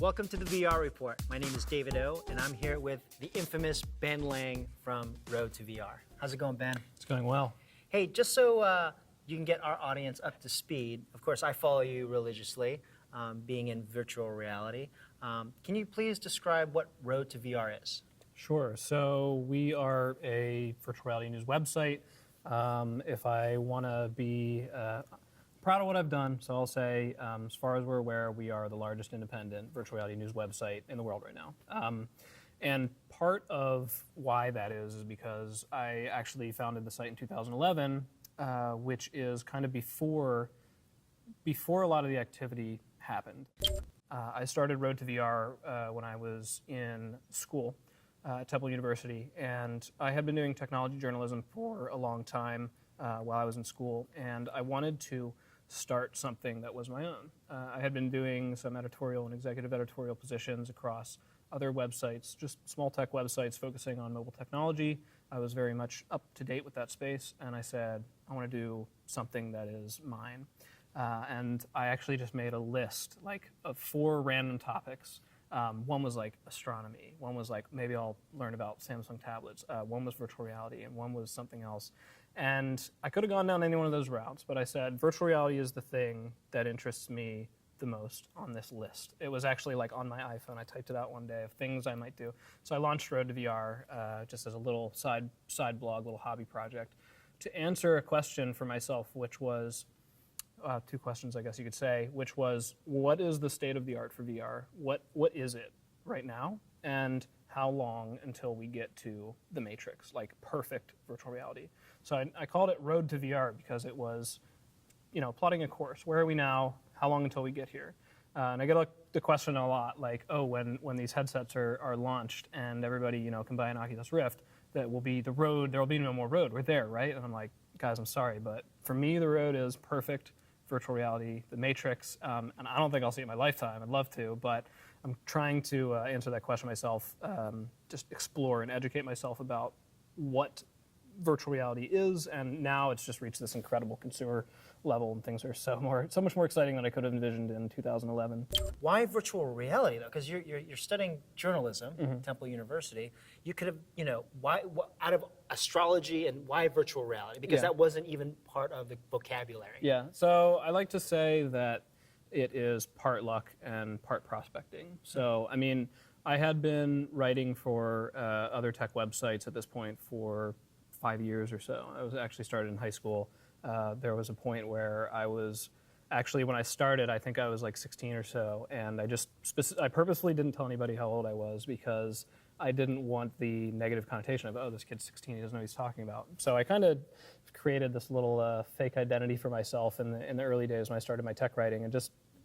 Welcome to the VR Report. My name is David O, and I'm here with the infamous Ben Lang from Road to VR. How's it going, Ben? It's going well. Hey, just so you can get our audience up to speed, of course, I follow you religiously, being in virtual reality. Can you please describe what Road to VR is? Sure. So we are a virtual reality news website. If I want to be proud of what I've done, so I'll say, as far as we're aware, we are the largest independent virtual reality news website in the world right now. And part of why that is because I actually founded the site in 2011, which is kind of before a lot of the activity happened. I started Road to VR when I was in school at Temple University, and I had been doing technology journalism for a long time while I was in school, and I wanted to start something that was my own. I had been doing some editorial and executive editorial positions across other websites, just small tech websites focusing on mobile technology. I was very much up to date with that space, and I said, I want to do something that is mine. And I actually just made a list, like, of 4 random topics. One was like astronomy, one was like maybe I'll learn about Samsung tablets, one was virtual reality, and one was something else. And I could have gone down any one of those routes, but I said virtual reality is the thing that interests me the most on this list. It was actually like on my iPhone. I typed it out one day of things I might do. So I launched Road to VR just as a little side blog, little hobby project, to answer a question for myself, which was 2 questions, I guess you could say, which was, what is the state of the art for VR? What is it right now? And how long until we get to the Matrix, like perfect virtual reality? So I called it Road to VR because it was, plotting a course. Where are we now? How long until we get here? And I get the question a lot, like, oh, when these headsets are launched and everybody, can buy an Oculus Rift, that will be the road, there will be no more road. We're there, right? And I'm like, guys, I'm sorry, but for me, the road is perfect virtual reality, the Matrix, and I don't think I'll see it in my lifetime. I'd love to, but I'm trying to answer that question myself, just explore and educate myself about what virtual reality is, and now it's just reached this incredible consumer level, and things are so much more exciting than I could have envisioned in 2011. Why virtual reality, though? Because you're studying journalism at Temple University. You could have, why out of astrology and why virtual reality? Because that wasn't even part of the vocabulary. Yeah, so I like to say that it is part luck and part prospecting. So, I mean, I had been writing for other tech websites at this point for 5 years or so. I was actually started in high school. There was a point where I was actually, when I started, I think I was like 16 or so, and I purposely didn't tell anybody how old I was because I didn't want the negative connotation of, oh, this kid's 16, he doesn't know what he's talking about. So I kind of created this little fake identity for myself in the early days when I started my tech writing, and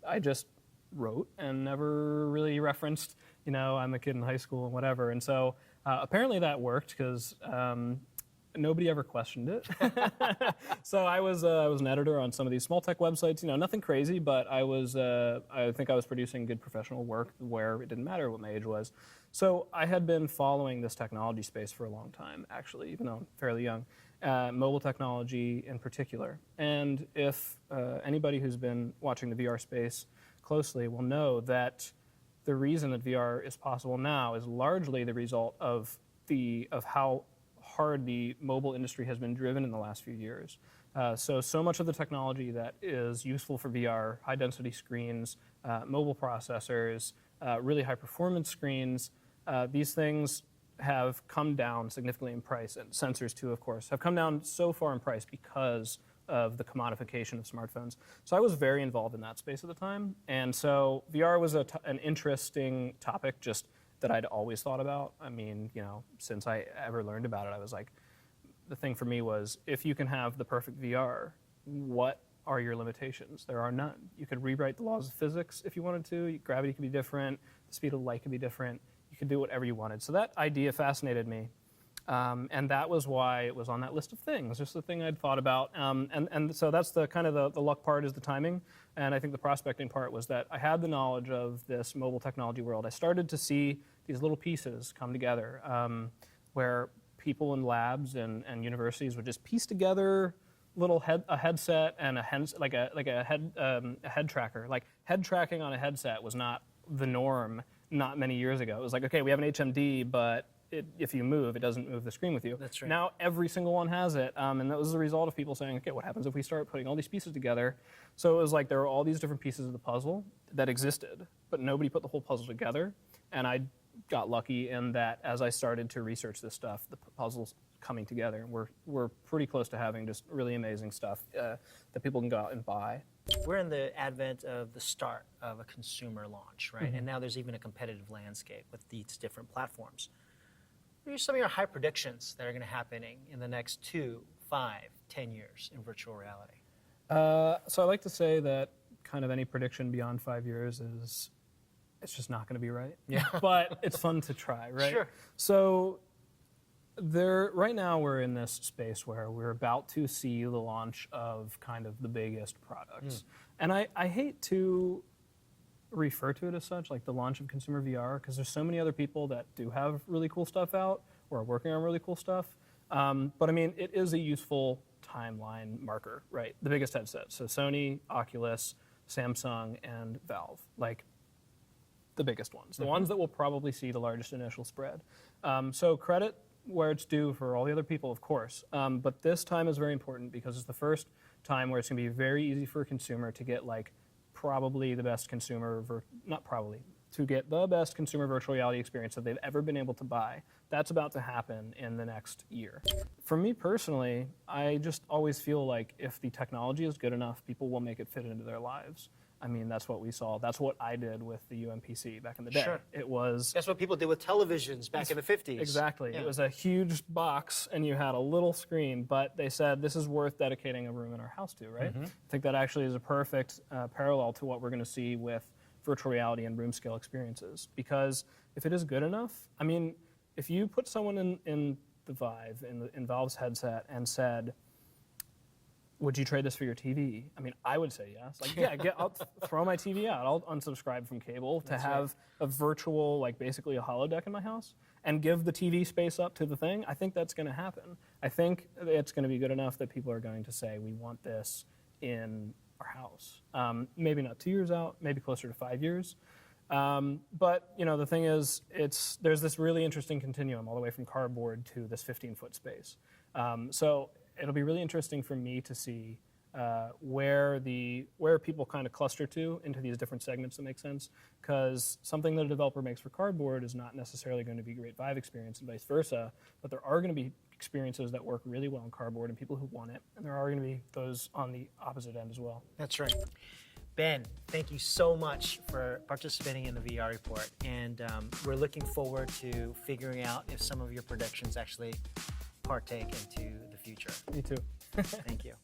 I just wrote and never really referenced, I'm a kid in high school and whatever. And so apparently that worked because nobody ever questioned it. So I was an editor on some of these small tech websites, nothing crazy, but I think I was producing good professional work where it didn't matter what my age was. So I had been following this technology space for a long time, actually, even though I'm fairly young, mobile technology in particular. And if anybody who's been watching the VR space closely will know that the reason that VR is possible now is largely the result of how hard the mobile industry has been driven in the last few years. So much of the technology that is useful for VR, high-density screens, mobile processors, really high-performance screens, these things have come down significantly in price, and sensors too, of course, have come down so far in price because of the commodification of smartphones. So I was very involved in that space at the time, and so VR was an interesting topic, just that I'd always thought about. I mean, since I ever learned about it, I was like, the thing for me was, if you can have the perfect VR, what are your limitations? There are none. You could rewrite the laws of physics if you wanted to. Gravity could be different. The speed of light could be different. You could do whatever you wanted. So that idea fascinated me. And that was why it was on that list of things, just the thing I'd thought about. And so that's the kind of the luck part is the timing. And I think the prospecting part was that I had the knowledge of this mobile technology world. I started to see these little pieces come together where people in labs and universities would just piece together a headset and a head tracker. Like, head tracking on a headset was not the norm not many years ago. It was like, okay, we have an HMD, but if you move, it doesn't move the screen with you. That's right. Now every single one has it, and that was the result of people saying, okay, what happens if we start putting all these pieces together? So it was like there were all these different pieces of the puzzle that existed, but nobody put the whole puzzle together. And I got lucky in that as I started to research this stuff, the puzzles coming together. We're pretty close to having just really amazing stuff that people can go out and buy. We're in the advent of the start of a consumer launch, right? And now there's even a competitive landscape with these different platforms. What are some of your high predictions that are going to happen in the next 2, 5, 10 years in virtual reality? So I like to say that kind of any prediction beyond 5 years it's just not going to be right. Yeah. But it's fun to try, right? Sure. So right now we're in this space where we're about to see the launch of kind of the biggest products. And I hate to refer to it as such, like the launch of consumer VR, because there's so many other people that do have really cool stuff out or are working on really cool stuff. But I mean, it is a useful timeline marker, right? The biggest headset. So Sony, Oculus, Samsung, and Valve, like the biggest ones, the ones that will probably see the largest initial spread. So credit where it's due for all the other people, of course. But this time is very important because it's the first time where it's going to be very easy for a consumer to get like probably the best consumer, to get the best consumer virtual reality experience that they've ever been able to buy. That's about to happen in the next year. For me personally, I just always feel like if the technology is good enough, people will make it fit into their lives. I mean, that's what we saw. That's what I did with the UMPC back in the day. Sure. It was... That's what people did with televisions back in the 50s. Exactly. Yeah. It was a huge box, and you had a little screen, but they said this is worth dedicating a room in our house to, right? I think that actually is a perfect parallel to what we're going to see with virtual reality and room scale experiences. Because if it is good enough, I mean, if you put someone in the Vive, in Valve's headset, and said, would you trade this for your TV? I mean, I would say yes. Like, yeah, I'll throw my TV out. I'll unsubscribe from cable to have a virtual, like basically a holodeck in my house and give the TV space up to the thing. I think that's going to happen. I think it's going to be good enough that people are going to say, we want this in our house. Maybe not 2 years out, maybe closer to 5 years. But you know, the thing is, there's this really interesting continuum all the way from cardboard to this 15-foot space. So it'll be really interesting for me to see where people kind of cluster to into these different segments that make sense. Because something that a developer makes for cardboard is not necessarily going to be a great Vive experience and vice versa. But there are going to be experiences that work really well in cardboard and people who want it. And there are going to be those on the opposite end as well. That's right. Ben, thank you so much for participating in the VR report. And we're looking forward to figuring out if some of your predictions actually partake into the future. Me too. Thank you.